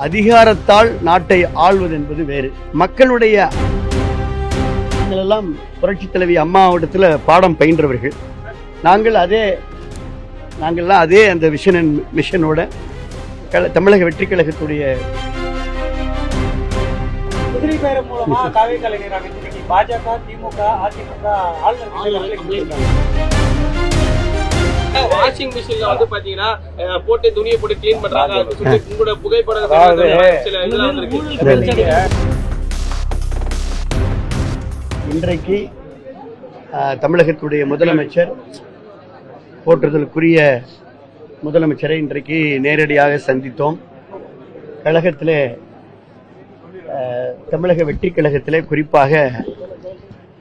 அதிகாரத்தால் நாட்டை ஆள்வது என்பது வேறு. மக்களுடைய எல்லாம் புரட்சித் தலைவி அம்மாவிடத்தில் பாடம் பயின்றவர்கள். நாங்கள்லாம் அதே அந்த மிஷனோட தமிழக வெற்றி கழகத்துடைய குதிரை பேரம் மூலமா காவிரி கலைஞர் அமைச்சர் பாஜக, திமுக, அதிமுக வாஷிங் மிஷின்ல வந்து பாத்தீங்கன்னா போட்டு துணியை போட்டு கிளீன் பண்றாங்க. உங்களோட புகைப்படம் இன்றைக்கு தமிழகத்துடைய முதலமைச்சர், போற்றுதலுக்குரிய முதலமைச்சரை இன்றைக்கு நேரடியாக சந்தித்தோம். கழகத்திலே தமிழக வெற்றி கழகத்திலே குறிப்பாக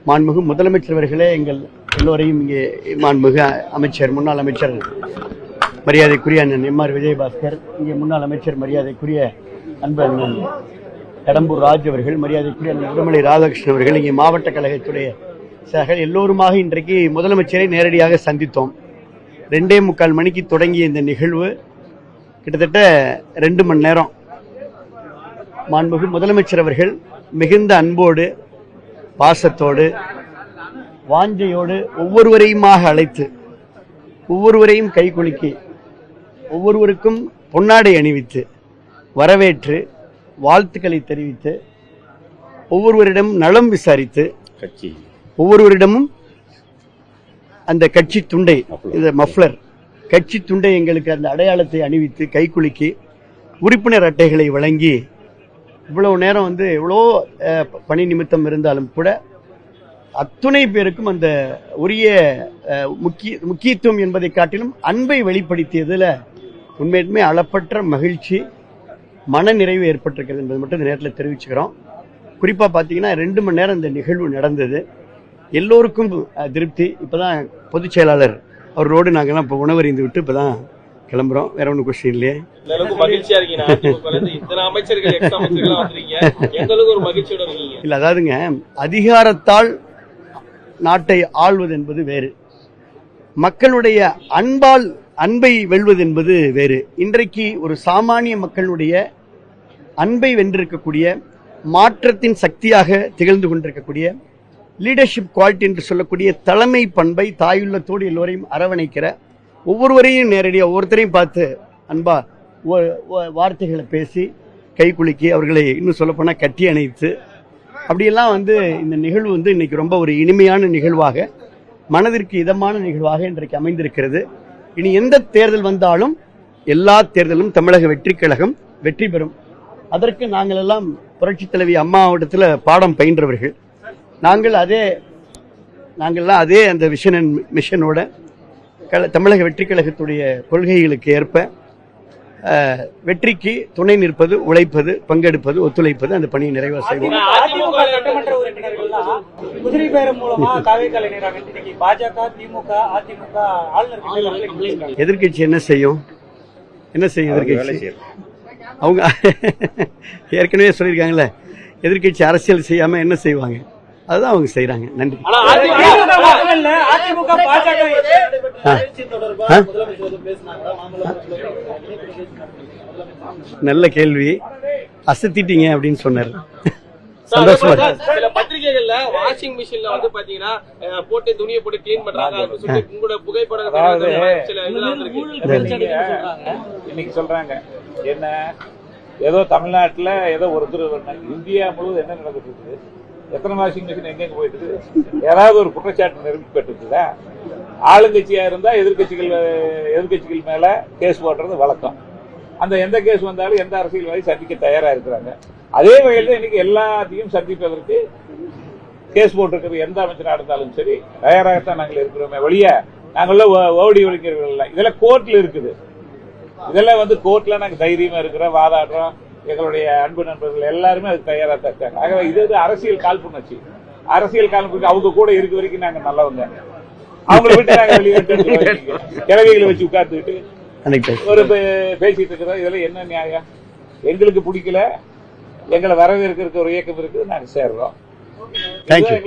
மாண்புமிகு முதலமைச்சர் அவர்களே எங்கள் எல்லோரையும் இங்கே மாண்புமிகு அமைச்சர், முன்னாள் அமைச்சர் மரியாதைக்குரிய அண்ணன் எம்.ஆர். விஜயபாஸ்கர், இங்கே முன்னாள் அமைச்சர் மரியாதைக்குரிய அன்பு அண்ணன் கடம்பூர் ராஜ் அவர்கள், மரியாதைக்குரிய அண்ணன் உடுமலை ராதாகிருஷ்ணன் அவர்கள், இங்கே மாவட்ட கழகத்துடைய சகல் எல்லோருமாக இன்றைக்கு முதலமைச்சரை நேரடியாக சந்தித்தோம். 2:45 மணிக்கு தொடங்கிய இந்த நிகழ்வு கிட்டத்தட்ட 2 மணி நேரம் மாண்புமிகு முதலமைச்சர் அவர்கள் மிகுந்த அன்போடு, பாசத்தோடு, வாஞ்சையோடு ஒவ்வொருவரையுமாக அழைத்து, ஒவ்வொருவரையும் கைகுலுக்கி, ஒவ்வொருவருக்கும் பொன்னாடை அணிவித்து வரவேற்று வாழ்த்துக்களை தெரிவித்து, ஒவ்வொருவரிடம் நலம் விசாரித்து, ஒவ்வொருவரிடமும் அந்த கட்சி துண்டை, இந்த மஃப்ளர் கட்சி துண்டை, எங்களுக்கு அந்த அடையாளத்தை அணிவித்து கைகுலுக்கி உறுப்பினர் அட்டைகளை வழங்கி, இவ்வளவு நேரம் எவ்வளோ பணி நிமித்தம் இருந்தாலும் கூட அத்துணை பேருக்கும் அந்த உரிய முக்கியத்துவம் என்பதை காட்டிலும் அன்பை வெளிப்படுத்தியதில் உண்மையுமே அளப்பற்ற மகிழ்ச்சி, மன நிறைவு ஏற்பட்டிருக்கிறது என்பது மட்டும் இந்த நேரத்தில் தெரிவிச்சுக்கிறோம். குறிப்பாக பார்த்தீங்கன்னா 2 மணி நேரம் இந்த நிகழ்வு நடந்தது. எல்லோருக்கும் திருப்தி. இப்போதான் பொதுச் செயலாளர் அவரோடு நாங்கள்லாம் இப்போ உணவறிந்து விட்டு இப்போ தான் கிளம்புறோம். வேற ஒன்றும் கொஸ்டின் இல்லையே. இல்ல, அதாவதுங்க, அதிகாரத்தால் நாட்டை ஆள்வது என்பது வேறு, மக்களுடைய அன்பை வெல்வது என்பது வேறு. இன்றைக்கு ஒரு சாமானிய மக்களுடைய அன்பை வென்றிருக்கக்கூடிய, மாற்றத்தின் சக்தியாக திகழ்ந்து கொண்டிருக்கக்கூடிய லீடர்ஷிப் குவாலிட்டி என்று சொல்லக்கூடிய தலைமை பண்பை தாயுள்ளத்தோடு எல்லோரையும் அரவணைக்கிற, ஒவ்வொருவரையும் நேரடியாக ஒவ்வொருத்தரையும் பார்த்து அன்பா வார்த்தைகளை பேசி கைகுலுக்கி, அவர்களை இன்னும் சொல்லப்போனால் கட்டி அணைத்து, அப்படியெல்லாம் இந்த நிகழ்வு இன்னைக்கு ரொம்ப ஒரு இனிமையான நிகழ்வாக, மனதிற்கு இதமான நிகழ்வாக இன்றைக்கு அமைந்திருக்கிறது. இனி எந்த தேர்தல் வந்தாலும் எல்லா தேர்தலும் தமிழக வெற்றி கழகம் வெற்றி பெறும். அதற்கு நாங்கள் எல்லாம் புரட்சித் தலைவி அம்மாவிடத்தில் பாடம் பயின்றவர்கள். நாங்கள்லாம் அதே அந்த மிஷனோட தமிழக வெற்றி கழகத்துடைய கொள்கைகளுக்கு ஏற்ப வெற்றிக்கு துணை நிற்பது, உழைப்பது, பங்கெடுப்பது, ஒத்துழைப்பது, அந்த பணியை நிறைவாக செய்வோம். சட்டமன்ற உறுப்பினர்கள் குதிரை பேரம் மூலமா காவிரி கலைஞர் அமைச்சர் பாஜக, திமுக, அதிமுக ஆளுநர் எதிர்கட்சி என்ன செய்யும்? எதிர்கட்சி அவங்க ஏற்கனவே சொல்லியிருக்காங்கல்ல, எதிர்கட்சி அரசியல் செய்யாம என்ன செய்வாங்க? அதுதான் அவங்க செய்யறாங்க. நன்றி. நல்ல கேள்வி. அசத்திட்டீங்க அப்படின்னு சொன்னாரு. சந்தோஷமா சில பத்திரிகைகள்ல வாஷிங் மிஷின்ல வந்து பாத்தீங்கன்னா போட்டு துணியை போட்டு கிளீன் பண்றாங்க. உங்களோட புகைப்படம் இன்னைக்கு சொல்றாங்க என்ன, ஏதோ தமிழ்நாட்டுல ஏதோ ஒருத்தர், இந்தியா முழுவதும் என்ன நடந்துட்டு இருக்குது? எத்தனை வாஷிங் மிஷின் எங்க போயிட்டு இருக்குது? ஏதாவது ஒரு குற்றச்சாட்டு நிரூபிக்கப்பட்டிருக்குதா? ஆளுங்கட்சியா இருந்தா எதிர்கட்சிகள் மேல கேஸ் போடுறது வழக்கம். அந்த எந்த கேஸ் வந்தாலும் எந்த அரசியல்வாதி சந்திக்க தயாரா இருக்கிறாங்க. அதே வகையில் இன்னைக்கு எல்லாத்தையும் சந்திப்பதற்கு கேஸ் போட்டிருக்கிறது எந்த அமைச்சராக இருந்தாலும் சரி தயாராகத்தான் நாங்கள் இருக்கிறோமே வெளியே நாங்கள ஓடி ஒழிக்கிறவர்கள் இல்லை. இதெல்லாம் கோர்ட்ல இருக்குது. இதெல்லாம் கோர்ட்ல நாங்கள் தைரியமா இருக்கிறோம், வாதாடுறோம். எங்களுடைய அன்பு நண்பர்கள் எல்லாருமே அதுக்கு தயாரா தான் இருக்காங்க. ஆகவே இது அரசியல் காழ்ப்புணர்ச்சி. அரசியல் காழ்ப்புணர்ச்சி அவங்க கூட இருக்க வரைக்கும் நாங்க நல்லவங்க. அவங்களை விட்டு நாங்க வெளியே கிழவிகளை வச்சு உட்கார்ந்துக்கிட்டு ஒரு பேசிட்டு இருக்கிறோம். இதெல்லாம் என்ன நியாயம்? எங்களுக்கு பிடிக்கல, எங்களை வரவேற்கிறதுக்கு ஒரு இயக்கம் இருக்குது, நாங்க சேர்றோம். தேங்க்யூ.